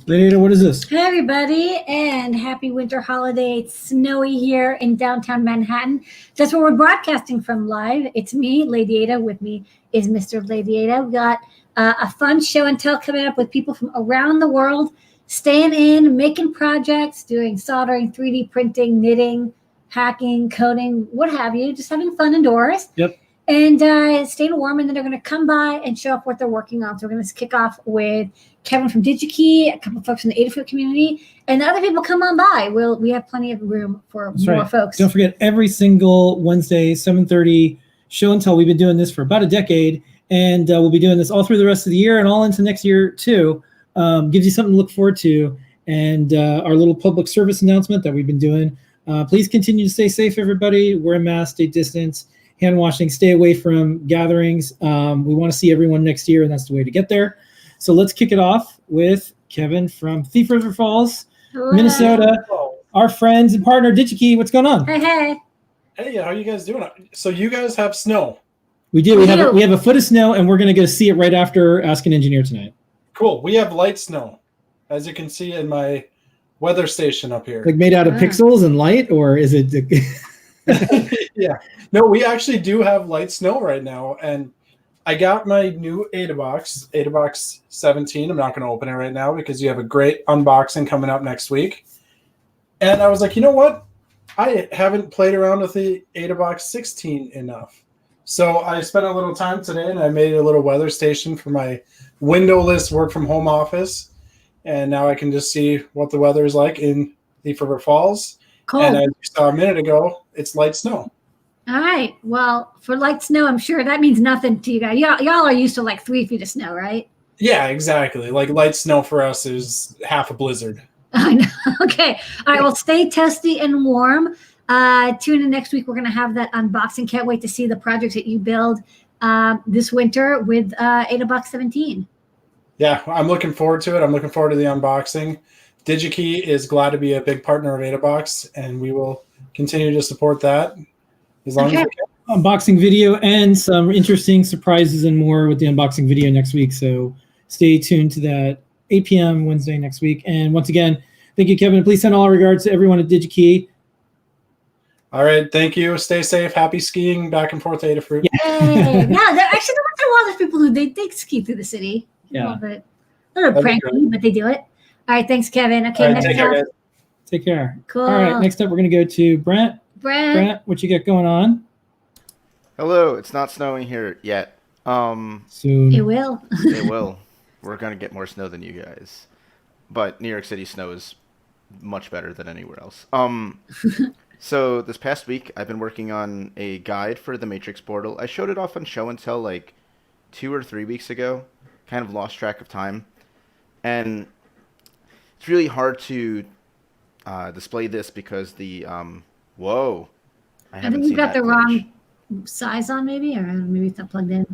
Lady Ada, what is this? Hey everybody, and happy winter holiday. It's snowy here in downtown Manhattan. That's where we're broadcasting from live. It's me, Lady Ada. With me is Mr. Lady Ada. We got a fun show and tell coming up with people from around the world, staying in, making projects, doing soldering, 3D printing, knitting, hacking, coding, what have you, just having fun indoors. Yep. And staying warm, and then they're going to come by and show off what they're working on. So we're going to kick off with Kevin from Digi-Key, a couple of folks from the Adafruit community, and the other people come on by. We have plenty of room for more folks. Don't forget, every single Wednesday, 7:30, show and tell. We've been doing this for about a decade, and we'll be doing this all through the rest of the year and all into next year too. Gives you something to look forward to. And our little public service announcement that we've been doing. Please continue to stay safe, everybody. Wear a mask, stay distance. Hand washing, stay away from gatherings. We want to see everyone next year, and that's the way to get there. So let's kick it off with Kevin from Thief River Falls, Hello. Minnesota. Our friends and partner, Digi-Key. What's going on? Hey. Hey, how are you guys doing? So you guys have snow? We do. We have a foot of snow, and we're going to go see it right after Ask an Engineer tonight. Cool. We have light snow, as you can see in my weather station up here. Like made out of pixels and light, or is it? Yeah. No, we actually do have light snow right now, and I got my new AdaBox 17. I'm not going to open it right now because you have a great unboxing coming up next week. And I was like, you know what? I haven't played around with the AdaBox 16 enough. So I spent a little time today, and I made a little weather station for my windowless work-from-home office. And now I can just see what the weather is like in Thief River Falls. Cool. And as you saw a minute ago, it's light snow. All right. Well, for light snow, I'm sure that means nothing to you guys. Y'all are used to like 3 feet of snow, right? Yeah, exactly. Like light snow for us is half a blizzard. I know. Okay. All right. Well, stay testy and warm. Tune in next week. We're going to have that unboxing. Can't wait to see the projects that you build this winter with AdaBox 17. Yeah, I'm looking forward to it. I'm looking forward to the unboxing. Digi-Key is glad to be a big partner of AdaBox, and we will continue to support that as long as we can. Unboxing video and some interesting surprises and more with the unboxing video next week. So stay tuned to that 8 p.m. Wednesday next week. And once again, thank you, Kevin. Please send all our regards to everyone at Digi-Key. All right, thank you. Stay safe. Happy skiing back and forth to Adafruit. Hey. Yeah, there are a lot of people who they ski through the city. Yeah. A little pranky, but they do it. All right, thanks, Kevin. Okay, All right, next take care, up. guys. Take care. Cool. All right, next up, we're going to go to Brent. Brent, what you got going on? Hello, it's not snowing here yet. Soon. It will. It will. We're going to get more snow than you guys. But New York City snow is much better than anywhere else. So this past week, I've been working on a guide for the Matrix portal. I showed it off on Show and Tell like 2 or 3 weeks ago. Kind of lost track of time. And it's really hard to display this because the whoa, I think you got the wrong size on, maybe, or maybe it's not plugged in.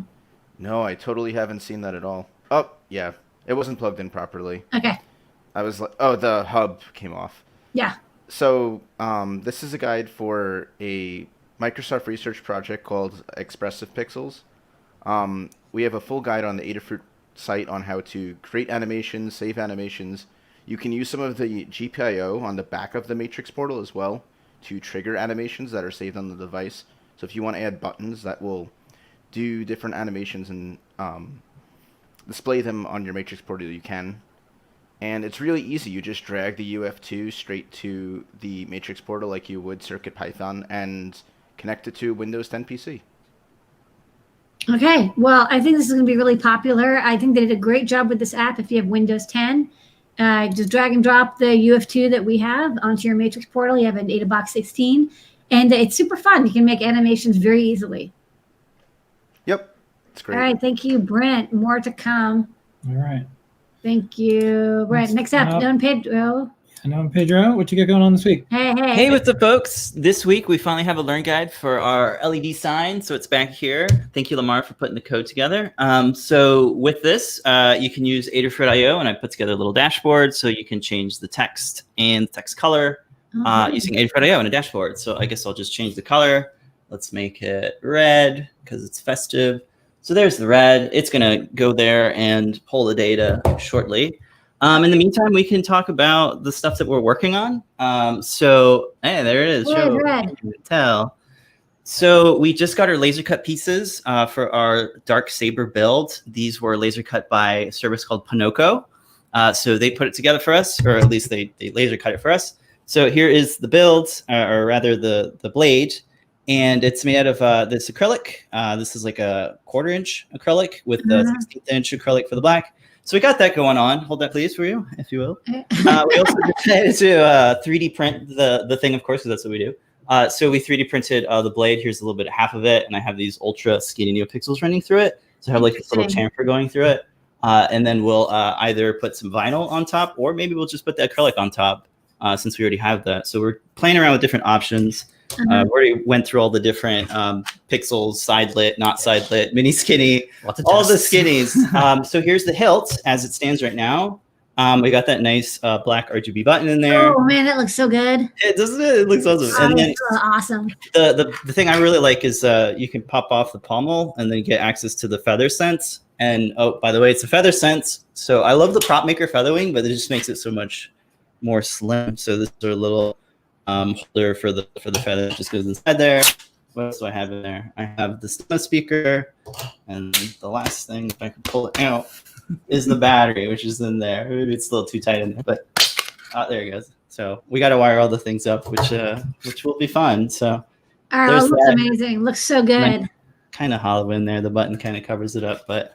No, I totally haven't seen that at all. Oh, yeah, it wasn't plugged in properly. Okay. I was like, oh, the hub came off. Yeah. So this is a guide for a Microsoft research project called Expressive Pixels. We have a full guide on the Adafruit site on how to create animations, save animations. You can use some of the GPIO on the back of the Matrix portal as well to trigger animations that are saved on the device. So if you want to add buttons that will do different animations and display them on your Matrix portal, you can. And it's really easy. You just drag the UF2 straight to the Matrix portal like you would CircuitPython and connect it to Windows 10 PC. Okay. Well, I think this is going to be really popular. I think they did a great job with this app. If you have Windows 10, just drag and drop the UF2 that we have onto your Matrix portal. You have an AdaBox 16, and it's super fun. You can make animations very easily. Yep. It's great. All right. Thank you, Brent. More to come. All right. Thank you, Brent. Next up, Noe Pedro. Noe Pedro, what you got going on this week? Hey, what's up, folks? This week, we finally have a learn guide for our LED sign, so it's back here. Thank you, Lamar, for putting the code together. So with this, you can use Adafruit.io, and I put together a little dashboard so you can change the text and text color using Adafruit.io in a dashboard. So I guess I'll just change the color. Let's make it red because it's festive. So there's the red. It's going to go there and pull the data shortly. In the meantime, we can talk about the stuff that we're working on. So, hey, there it is. Red. Tell. So we just got our laser cut pieces for our dark saber build. These were laser cut by a service called Pinocchio. So they put it together for us, or at least they laser cut it for us. So here is the build, or rather the blade, and it's made out of this acrylic. This is like a 1/4 inch acrylic with the 16th inch acrylic for the black. So we got that going on. Hold that, please, for you, if you will. We also decided to 3D print the thing, of course, because that's what we do. So we 3D printed the blade. Here's a little bit of half of it, and I have these ultra skinny neopixels running through it. So I have like this little chamfer going through it. And then we'll either put some vinyl on top, or maybe we'll just put the acrylic on top, since we already have that. So we're playing around with different options. We already went through all the different pixels, side lit, not side lit, mini skinny, all the skinnies. So here's the hilt as it stands right now. We got that nice black RGB button in there. Oh man, that looks so good. It doesn't it? It looks awesome. Oh, And then awesome. the thing I really like is you can pop off the pommel and then get access to the feather sense. And oh, by the way, it's a feather sense. So I love the prop maker feather wing, but it just makes it so much more slim. So this is a little holder for the feather. It just goes inside there. What else do I have in there? I have the stemma speaker, and the last thing, if I can pull it out, is the battery, which is in there. Maybe it's a little too tight in there, but there it goes. So we got to wire all the things up, which will be fun. So it looks amazing. Looks so good. Kind of hollow in there. The button kind of covers it up, but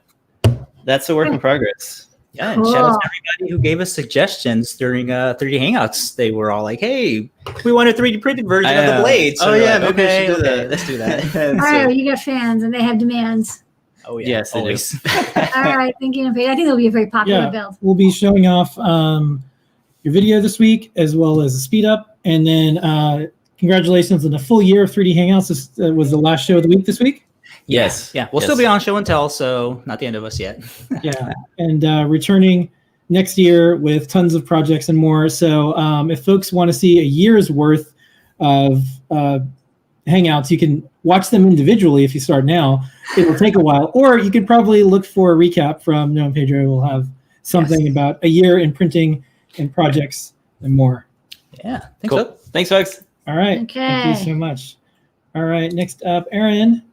that's a work in progress. Yeah, and shout out to everybody who gave us suggestions during 3D Hangouts. They were all like, "Hey, we want a 3D printed version of the blade." So yeah, like, maybe we should do okay, that. let's do that. All right, you got fans, and they have demands. Oh yeah, yes, always. All right, thank you. I think it'll be a very popular build. We'll be showing off your video this week, as well as a speed up, and then congratulations on a full year of 3D Hangouts. This was the last show of the week this week. Yes. Yeah, we'll still be on show and tell, so not the end of us yet. Yeah, and returning next year with tons of projects and more. So if folks want to see a year's worth of Hangouts, you can watch them individually if you start now. It'll take a while. Or you could probably look for a recap from Noe Pedro. We'll have something about a year in printing and projects and more. Yeah, Cool. so. Thanks, folks. All right. Okay. Thank you so much. All right. Next up, Erin.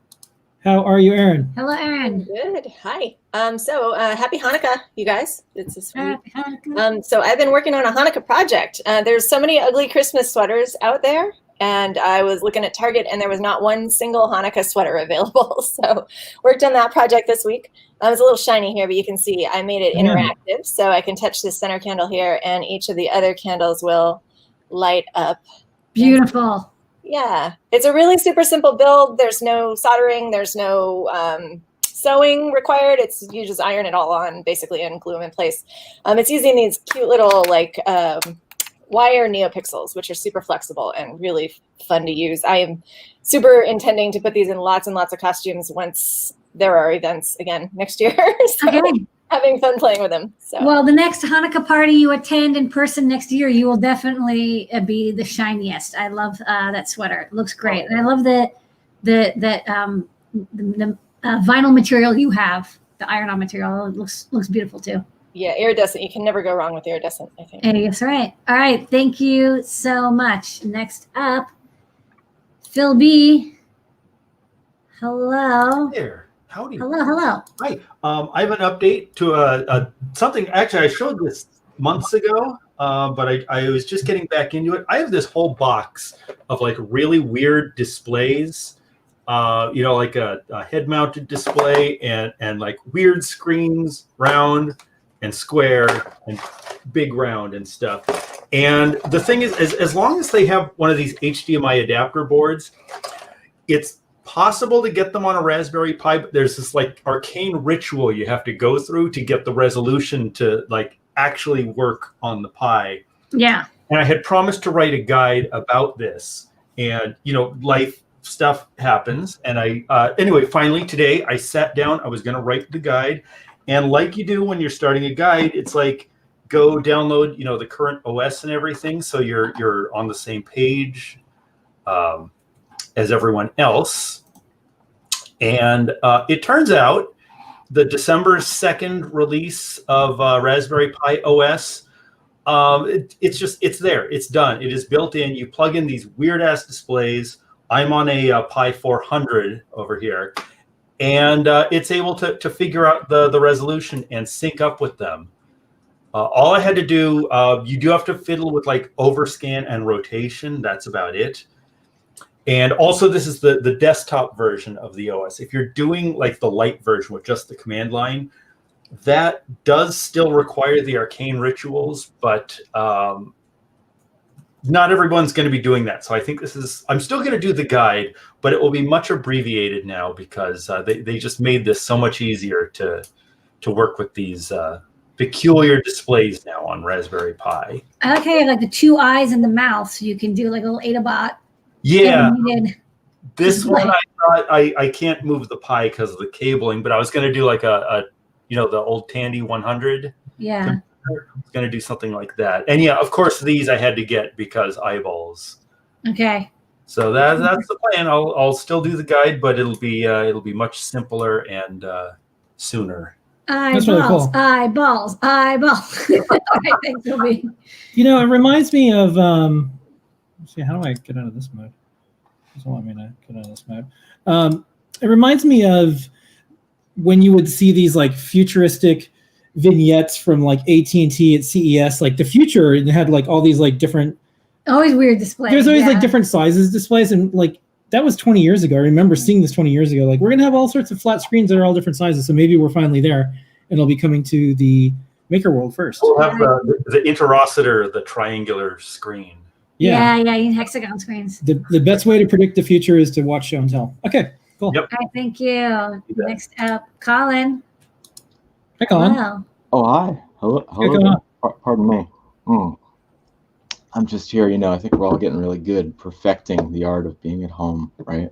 How are you, Erin? Hello, Erin. Good. Hi. Happy Hanukkah, you guys. It's this week. Happy Hanukkah. So I've been working on a Hanukkah project. There's so many ugly Christmas sweaters out there, and I was looking at Target, and there was not one single Hanukkah sweater available. So worked on that project this week. It's a little shiny here, but you can see I made it interactive, so I can touch this center candle here, and each of the other candles will light up. Beautiful. Yeah, it's a really super simple build. There's no soldering. There's no sewing required. You just iron it all on basically and glue them in place. It's using these cute little wire neopixels, which are super flexible and really fun to use. I am super intending to put these in lots and lots of costumes once there are events again next year. So Okay. having fun playing with them. So. Well, the next Hanukkah party you attend in person next year, you will definitely be the shiniest. I love that sweater. It looks great. And I love the vinyl material you have, the iron-on material. It looks beautiful too. Yeah, iridescent. You can never go wrong with iridescent, I think. That's right. All right. Thank you so much. Next up, Phil B. Hello. There. Howdy. Hello. Hi. I have an update to something. Actually, I showed this months ago, but I was just getting back into it. I have this whole box of like really weird displays, like a head-mounted display and like weird screens, round and square and big round and stuff. And the thing is, as long as they have one of these HDMI adapter boards, it's possible to get them on a Raspberry Pi, but there's this like arcane ritual you have to go through to get the resolution to like actually work on the Pi. Yeah. And I had promised to write a guide about this, and life stuff happens. And anyway, finally today I sat down. I was going to write the guide, and like you do when you're starting a guide, it's like go download the current OS and everything, so you're on the same page as everyone else. And it turns out the December 2nd release of Raspberry Pi OS. It's there. It's done. It is built in. You plug in these weird ass displays. I'm on a Pi 400 over here, and it's able to figure out the resolution and sync up with them. All I had to do, you do have to fiddle with like overscan and rotation. That's about it. And also, this is the desktop version of the OS. If you're doing like the light version with just the command line, that does still require the arcane rituals, but not everyone's going to be doing that. So I think I'm still going to do the guide, but it will be much abbreviated now because they just made this so much easier to work with these peculiar displays now on Raspberry Pi. Okay, like the 2 eyes and the mouth, so you can do like a little AdaBot. Yeah. Animated This display. one I thought I can't move the Pi because of the cabling, but I was going to do like a the old Tandy 100. Yeah. I was going to do something like that. And yeah, of course, these I had to get because eyeballs. Okay. So that's the plan. I'll still do the guide, but it'll be much simpler and sooner. Eyeballs, really cool. eyeballs, eyeballs. All right, thanks, Toby. You know, it reminds me of. Let's see, how do I get out of this mode? It doesn't want me to get out of this mode. It reminds me of when you would see these like futuristic vignettes from like AT&T at CES, like the future, and it had like all these like different. Always weird displays. There's always like different sizes displays, and like that was 20 years ago. I remember seeing this 20 years ago. Like we're gonna have all sorts of flat screens that are all different sizes. So maybe we're finally there, and it'll be coming to the Maker World first. We'll have the interocitor, the triangular screen. Yeah, you need hexagon screens. The best way to predict the future is to watch show and tell. Okay, cool. Yep. All right, thank you. Next up, Colin. Hi, Colin. Wow. Oh, hi. Hello. Pardon me. I'm just here, I think we're all getting really good perfecting the art of being at home, right?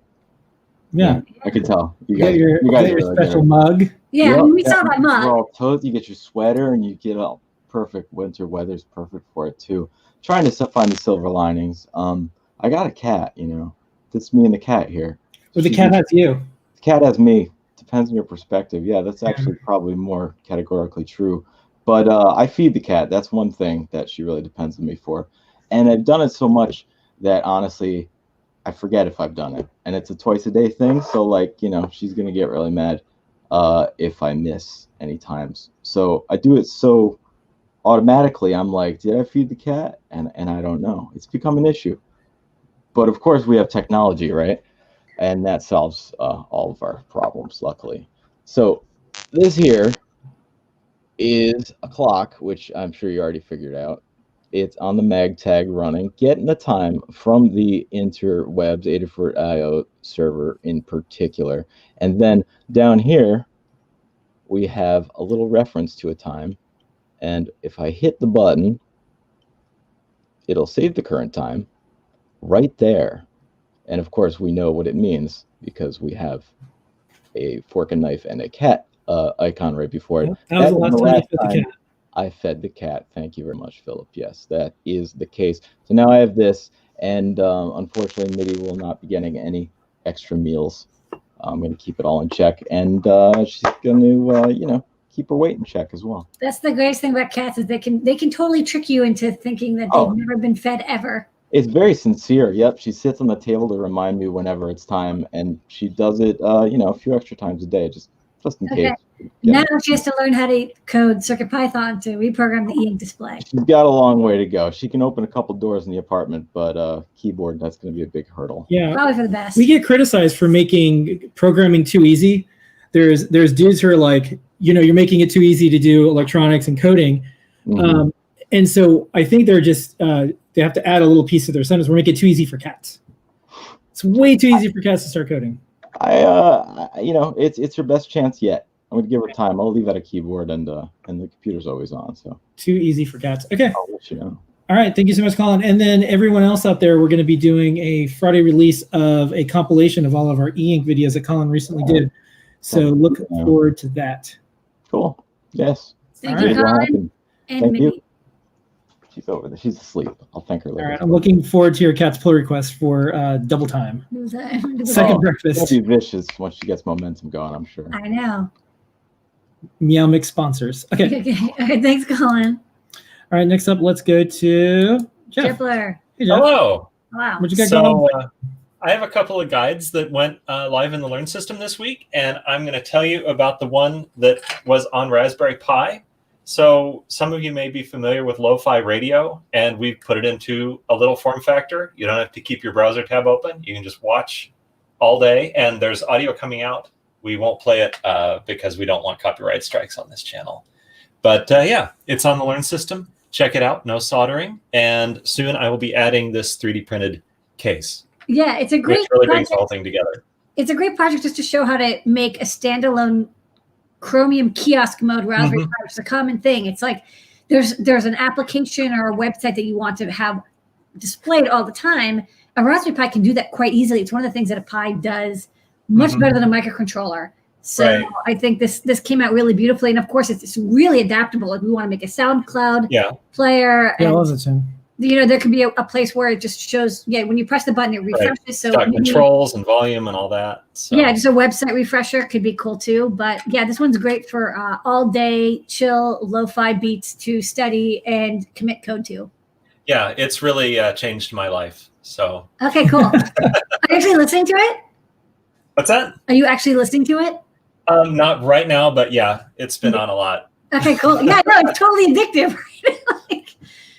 Yeah. I can tell. You You guys, got your special mug. Yeah, Yep, we saw that mug. We're all toast. You get your sweater and you get all perfect. Winter weather's perfect for it too. Trying to find the silver linings. I got a cat, That's me and the cat here. Well, the cat has you. The cat has me. Depends on your perspective. Yeah, that's actually probably more categorically true. But I feed the cat. That's one thing that she really depends on me for. And I've done it so much that honestly, I forget if I've done it. And it's a twice a day thing. So like, she's going to get really mad if I miss any times. So I do it so automatically. I'm like, did I feed the cat? And I don't know. It's become an issue. But of course we have technology, right? And that solves all of our problems, luckily. So this here is a clock, which I'm sure you already figured out. It's on the mag tag running, getting the time from the interwebs Adafruit.io server in particular. And then down here, we have a little reference to a time. And if I hit the button, it'll save the current time right there. And of course, we know what it means because we have a fork and knife and a cat icon right before it. That was the last time you fed the cat. I fed the cat. Thank you very much, Philip. Yes, that is the case. So now I have this, and unfortunately, Mitty will not be getting any extra meals. I'm going to keep it all in check, and she's going to, keep her weight in check as well. That's the greatest thing about cats is they can totally trick you into thinking that they've never been fed ever. It's very sincere. Yep, she sits on the table to remind me whenever it's time, and she does it, a few extra times a day, just in case. Now she has to learn how to code CircuitPython to reprogram the e-ink display. She's got a long way to go. She can open a couple doors in the apartment, but keyboard, that's going to be a big hurdle. Yeah, probably for the best. We get criticized for making programming too easy. There's dudes who are like, you're making it too easy to do electronics and coding. Mm-hmm. And so I think they're just, they have to add a little piece to their sentence. We're making it too easy for cats. It's way too easy for cats to start coding. It's her best chance yet. I'm going to give her time. I'll leave out a keyboard and the computer's always on. So too easy for cats. Okay. I'll let you know. All right. Thank you so much, Colin. And then everyone else out there, we're going to be doing a Friday release of a compilation of all of our e-ink videos that Colin recently did. So look forward to that. Cool. Yes. Thank you, Colin. And Thank Mitty. you. She's over there. She's asleep. I'll thank her later. All right. I'm looking forward to your cat's pull request for double time. Second breakfast. She'll be vicious once she gets momentum going, I'm sure. I know. Meow Mix sponsors. Okay. Okay. All right. Thanks, Colin. All right. Next up, let's go to Jeff. Jeffler. Hey, Jeff. Hello. Wow. What you got going on? I have a couple of guides that went live in the Learn system this week, and I'm going to tell you about the one that was on Raspberry Pi. So some of you may be familiar with lo-fi radio, and we've put it into a little form factor. You don't have to keep your browser tab open. You can just watch all day, and there's audio coming out. We won't play it because we don't want copyright strikes on this channel. But yeah, it's on the Learn system. Check it out, no soldering. And soon I will be adding this 3D printed case. Yeah, it's a great which really brings project. the whole thing together. It's a great project just to show how to make a standalone Chromium kiosk mode Raspberry Pi, which is a common thing. It's like there's an application or a website that you want to have displayed all the time. A Raspberry Pi can do that quite easily. It's one of the things that a Pi does much better than a microcontroller. So I think this came out really beautifully. And of course, it's really adaptable. If we want to make a SoundCloud player. Yeah, and, I love it too. you know, there could be a place where it just shows, when you press the button, it refreshes. So got controls and volume and all that. So. Yeah, just a website refresher could be cool too. But yeah, this one's great for all day chill, lo-fi beats to study and commit code to. Yeah, it's really changed my life. So. Okay, cool. Are you actually listening to it? What's that? Are you actually listening to it? Not right now, but yeah, it's been on a lot. Okay, cool. Yeah, no, it's totally addictive.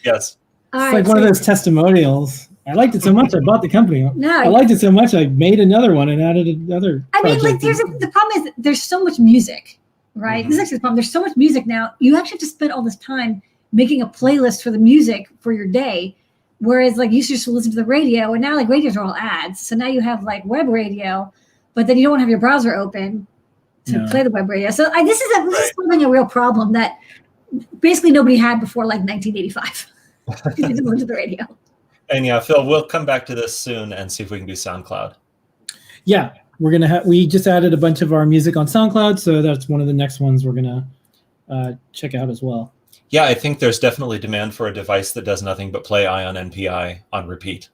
Yes. It's like one of those testimonials. I liked it so much, I bought the company. No, I liked it so much, I made another one and added another. I mean, like, project. the problem is there's so much music, right? This is actually the problem. There's so much music now. You actually have to spend all this time making a playlist for the music for your day. Whereas, like, you used to just listen to the radio, and now, like, radios are all ads. So now you have, like, web radio, but then you don't want to have your browser open to play the web radio. So this is something a real problem that basically nobody had before, like, 1985. You didn't listen to the radio. And yeah, Phil, we'll come back to this soon and see if we can do SoundCloud. Yeah, we're gonna we just added a bunch of our music on SoundCloud, so that's one of the next ones we're gonna check out as well. Yeah, I think there's definitely demand for a device that does nothing but play Ion NPI on repeat.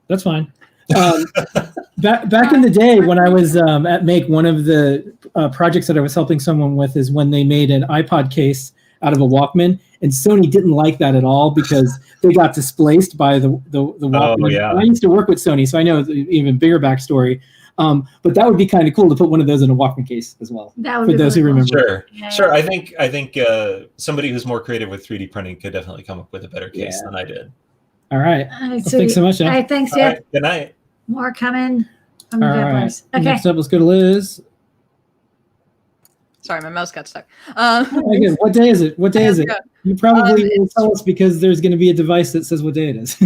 That's fine. Back in the day when I was at Make, one of the projects that I was helping someone with is when they made an iPod case out of a Walkman, and Sony didn't like that at all because they got displaced by the Walkman. Oh, yeah. And I used to work with Sony, so I know the even bigger backstory. But that would be kind of cool to put one of those in a Walkman case as well. That would for be those really who remember. Sure, sure. I think somebody who's more creative with 3D printing could definitely come up with a better case than I did. All right. Well, Thanks so much, Jeff. All right, thanks, All Jeff. right, good night. More coming from the All right. developers. Okay. Next up, let's go to Liz. Sorry, my mouse got stuck. Okay, what day is it? What day is it? Yeah. You probably will tell us because there's going to be a device that says what day it is.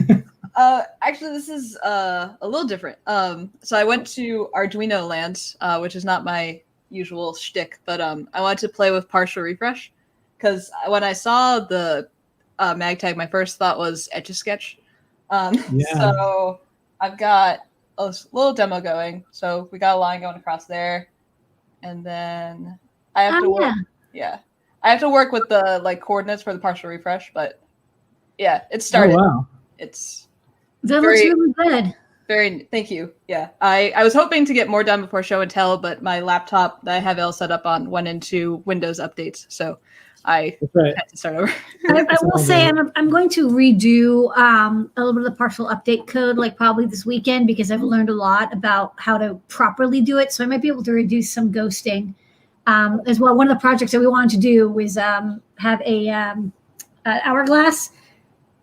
Actually, this is a little different. So I went to Arduino land, which is not my usual shtick, but I wanted to play with partial refresh because when I saw the mag tag, my first thought was Etch-a-Sketch. So I've got a little demo going. So we got a line going across there, and then I have to work. Yeah, I have to work with the coordinates for the partial refresh, but yeah, it started. Oh, wow. It's that looks really good. Very, thank you. Yeah, I was hoping to get more done before show and tell, but my laptop that I have it all set up on went into Windows updates, so I had to start over. I will say I'm going to redo a little bit of the partial update code, like probably this weekend, because I've learned a lot about how to properly do it. So I might be able to reduce some ghosting as well. One of the projects that we wanted to do was have a hourglass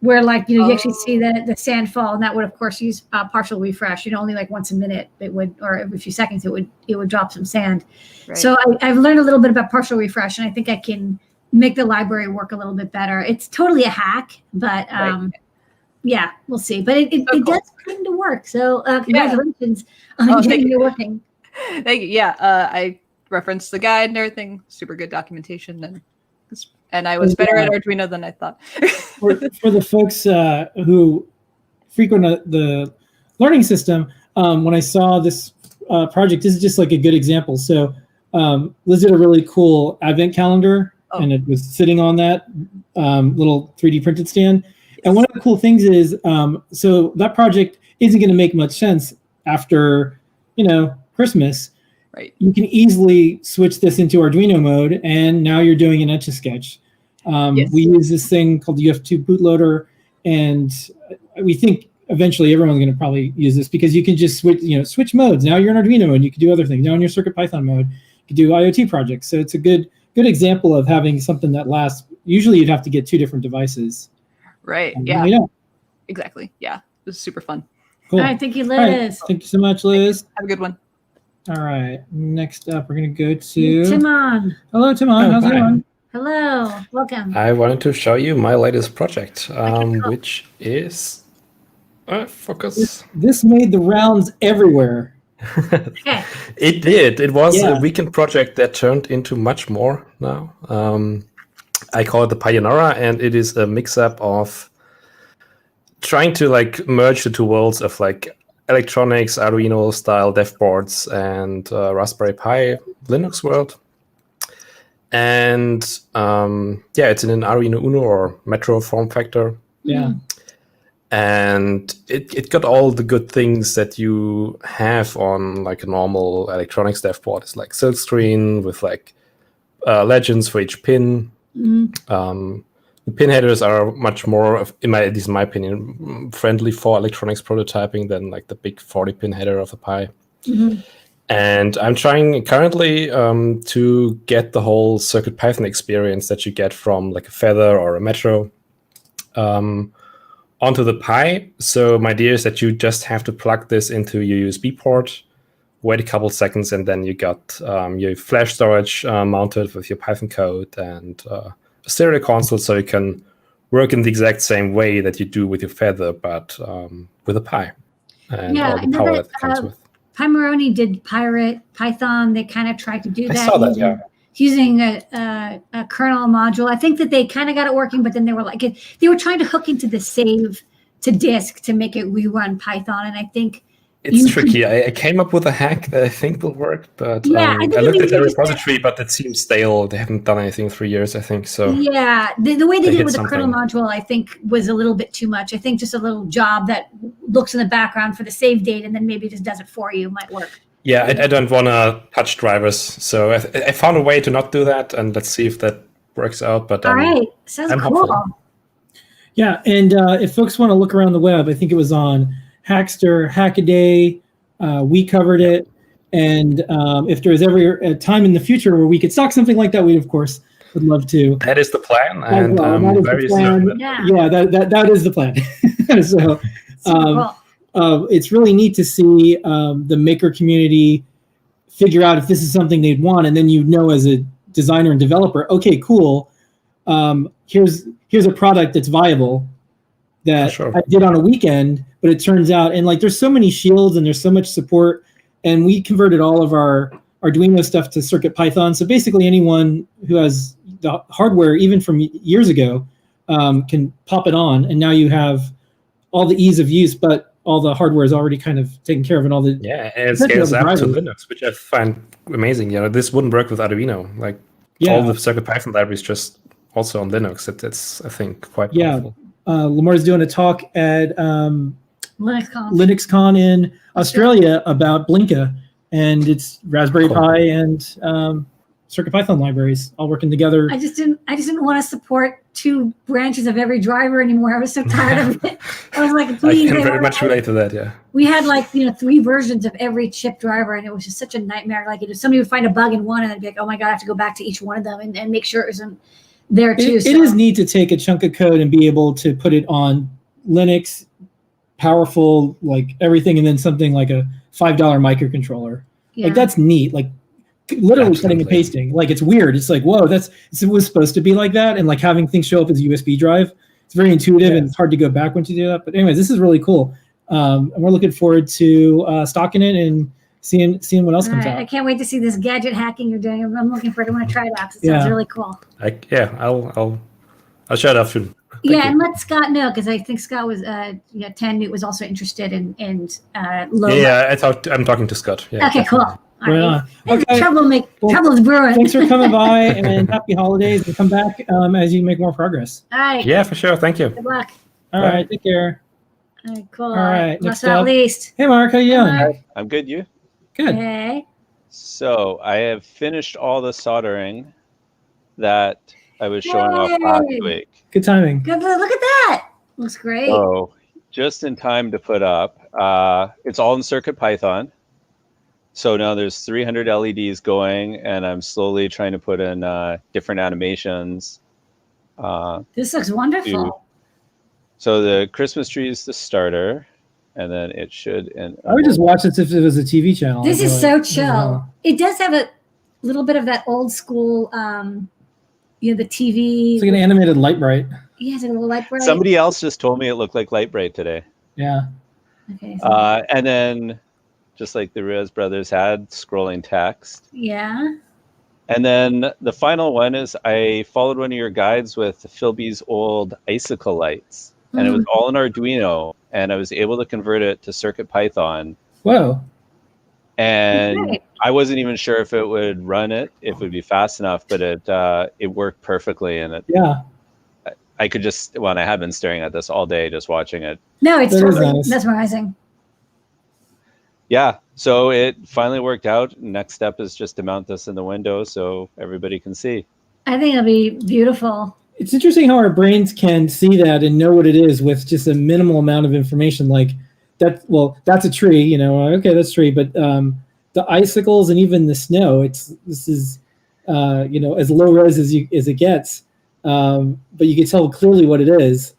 where, you actually see the sand fall, and that would of course use partial refresh. Only like once a minute it would, or every few seconds it would drop some sand. Right. So I've learned a little bit about partial refresh, and I think I can make the library work a little bit better. It's totally a hack, but yeah, we'll see. But it does kind of work. So congratulations on getting it working. Thank you. Yeah, I referenced the guide and everything. Super good documentation, and I was better at Arduino than I thought. for the folks who frequent the learning system, when I saw this project, this is just like a good example. So Liz did a really cool advent calendar, and it was sitting on that little 3D printed stand. And one of the cool things is, so that project isn't going to make much sense after, Christmas. Right. You can easily switch this into Arduino mode, and now you're doing an Etch-a-Sketch. Yes. We use this thing called the UF2 bootloader, and we think eventually everyone's going to probably use this because you can just switch modes. Now you're in Arduino mode, you can do other things. Now in your CircuitPython mode, you can do IoT projects. So it's a good example of having something that lasts. Usually you'd have to get 2 different devices. Right. Now Yeah. you don't. Exactly. Yeah. It was super fun. Cool. All right, thank you, Liz. All right. Thank you so much, Liz. Have a good one. All right. Next up, we're going to go to Timon. Hello, Timon. How's it hi. going? Hello. Welcome. I wanted to show you my latest project, cool. which is focus. This made the rounds everywhere. Okay. It did. It was Yeah. a weekend project that turned into much more now. I call it the P.unusual, and it is a mix-up of trying to merge the 2 worlds of electronics, Arduino style dev boards, and Raspberry Pi Linux world. And it's in an Arduino Uno or Metro form factor. Yeah. And it got all the good things that you have on a normal electronics dev board. It's like silk screen with legends for each pin. Mm-hmm. The pin headers are much more, at least in my opinion, friendly for electronics prototyping than the big 40-pin header of a Pi. Mm-hmm. And I'm trying currently to get the whole CircuitPython experience that you get from a Feather or a Metro onto the Pi. So my idea is that you just have to plug this into your USB port, wait a couple seconds, and then you got your flash storage mounted with your Python code and a stereo console, so you can work in the exact same way that you do with your Feather, but with a Pi and all the power that it comes with. Pinorah did Python. They kind of tried to do that. I saw that, yeah. Using a kernel module. I think that they kind of got it working, but then they were they were trying to hook into the save to disk to make it rerun Python. And I think it's tricky. I came up with a hack that I think will work, but yeah, I looked at the repository, but it seems stale. They haven't done anything in 3 years, I think. So yeah, the way they did it with the something. kernel module, I think, was a little bit too much. I think just a little job that looks in the background for the save date and then maybe just does it for you might work. Yeah, I don't want to touch drivers, so I found a way to not do that, and let's see if that works out. But all right, sounds I'm cool. hopeful. Yeah, and if folks want to look around the web, I think it was on Hackster, Hackaday. We covered it, and if there was ever a time in the future where we could stock something like that, we of course would love to. That is the plan, and that is very the plan. soon. Yeah, that is the plan. So. Cool. It's really neat to see the maker community figure out if this is something they'd want, and then as a designer and developer, okay, cool. Here's a product that's viable that Sure. I did on a weekend, but it turns out, and there's so many shields and there's so much support, and we converted all of our Arduino stuff to CircuitPython. So basically, anyone who has the hardware, even from years ago, can pop it on, and now you have all the ease of use, but all the hardware is already kind of taken care of, and all the and it scales up to Linux, which I find amazing. This wouldn't work with Arduino. All the CircuitPython libraries just also on Linux. It's I think quite powerful. Lamar's doing a talk at LinuxCon. LinuxCon in Australia about Blinka, and it's Raspberry Pi and CircuitPython libraries all working together. I just didn't want to support 2 branches of every driver anymore. I was so tired of it. I was like, please. I can very much relate to that. Yeah. We had 3 versions of every chip driver, and it was just such a nightmare. If somebody would find a bug in one, and I'd be like, oh my god, I have to go back to each one of them and make sure it wasn't there too. It is neat to take a chunk of code and be able to put it on Linux, powerful, everything, and then something like a $5 microcontroller. Yeah. That's neat. Literally cutting and pasting. It's weird. It's whoa, it was supposed to be like that, and having things show up as a USB drive. It's very intuitive, and it's hard to go back once you do that. But anyways, this is really cool, and we're looking forward to stocking it and seeing what else comes out. I can't wait to see this gadget hacking you're doing. I'm looking forward to want to try it out. It sounds really cool. I'll shut up soon. And let Scott know, because I think Scott was 10 was also interested in low. Yeah, I'm talking to Scott. Yeah, okay, definitely. cool. All right. Okay. Trouble's brewing. Thanks for coming by, and happy holidays, and come back as you make more progress. All right. Yeah, for sure. Thank you. Good luck. All right, take care. All right, cool. All right, Last next but not up. least. Hey, Mark, how you doing? I'm good. You? Good. Hey. So I have finished all the soldering that I was showing off last Yay! week. Good timing. Good. Look at that. Looks great. So just in time to put up. It's all in CircuitPython. So now there's 300 LEDs going, and I'm slowly trying to put in different animations. This looks wonderful. So the Christmas tree is the starter, and then it should. I would just watch this if it was a TV channel. This is so chill. Wow. It does have a little bit of that old school, the TV. It's like an animated light bright. Yeah, it's like a little light bright. Somebody else just told me it looked like Light Bright today. Yeah. Okay. And then, just like the Rios brothers had, scrolling text. Yeah. And then the final one is I followed one of your guides with Philby's old icicle lights, and it was all in Arduino, and I was able to convert it to CircuitPython. Whoa. And I wasn't even sure if it would run it, if it would be fast enough, but it worked perfectly, and I could just, I have been staring at this all day, just watching it. No, it's totally mesmerizing. Yeah, so it finally worked out. Next step is just to mount this in the window so everybody can see. I think it'll be beautiful. It's interesting how our brains can see that and know what it is with just a minimal amount of information. Like that, well, that's a tree, okay, that's a tree. But the icicles and even the snow, this is as low res as it gets. But you can tell clearly what it is.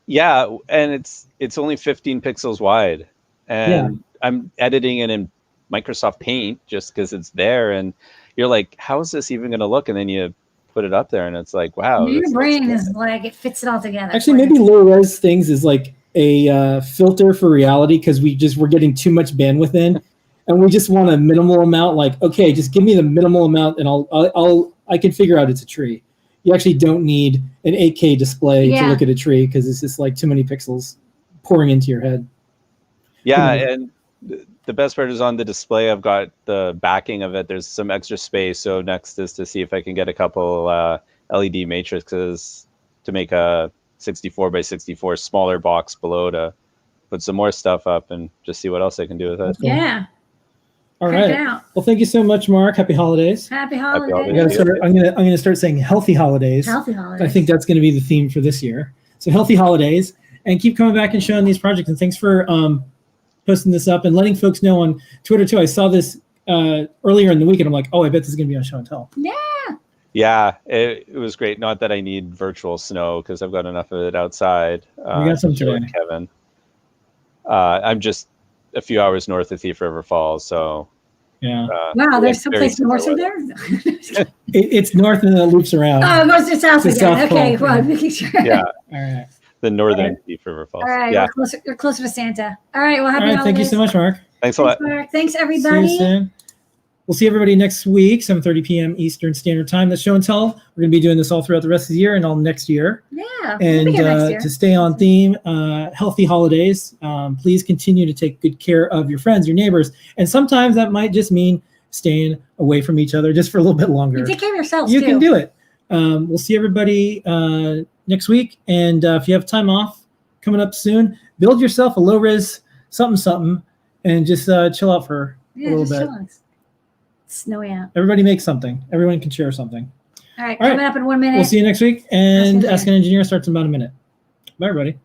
Yeah, and it's only 15 pixels wide, and I'm editing it in Microsoft Paint just because it's there, and you're like, how is this even going to look? And then you put it up there, and it's like, wow. Your brain is like, it fits it all together. Actually, maybe low res things is like a filter for reality because we're getting too much bandwidth in, and we just want a minimal amount. Like, okay, just give me the minimal amount, and I can figure out it's a tree. You actually don't need an 8K display to look at a tree because it's just like too many pixels pouring into your head. Yeah, and the best part is on the display, I've got the backing of it. There's some extra space. So next is to see if I can get a couple LED matrices to make a 64 by 64 smaller box below to put some more stuff up and just see what else I can do with it. Cool. Yeah. All right. Well, thank you so much, Mark. Happy holidays. Happy holidays. I'm gonna start saying healthy holidays. Healthy holidays. I think that's going to be the theme for this year. So healthy holidays, and keep coming back and showing these projects. And thanks for posting this up and letting folks know on Twitter too. I saw this earlier in the week, and I'm like, oh, I bet this is going to be on Show and Tell. Yeah. Yeah, it was great. Not that I need virtual snow because I've got enough of it outside. We got some today, Kevin. I'm just a few hours north of Thief River Falls, so. Yeah. Wow, there's someplace north of there? It's north and then it loops around. Oh, it goes to south again. Okay, well, making sure. Yeah. All right. The northern Thief River Falls. All right, yeah. you're closer to Santa. All right, well, happy holidays. Thank you so much, Mark. Thanks a lot. Mark. Thanks, everybody. See you soon. We'll see everybody next week, 7:30 p.m. Eastern Standard Time. That's Show and Tell. We're going to be doing this all throughout the rest of the year and all next year. Yeah. And we'll next year. To stay on theme, healthy holidays. Please continue to take good care of your friends, your neighbors. And sometimes that might just mean staying away from each other just for a little bit longer. You take care of yourselves, You too. can do it. We'll see everybody next week. And if you have time off coming up soon, build yourself a low-res something, and just chill out for a little bit. Chill. It's snowy out. Everybody make something. Everyone can share something. All right, coming up in 1 minute. We'll see you next week. And Ask an Engineer starts in about a minute. Bye, everybody.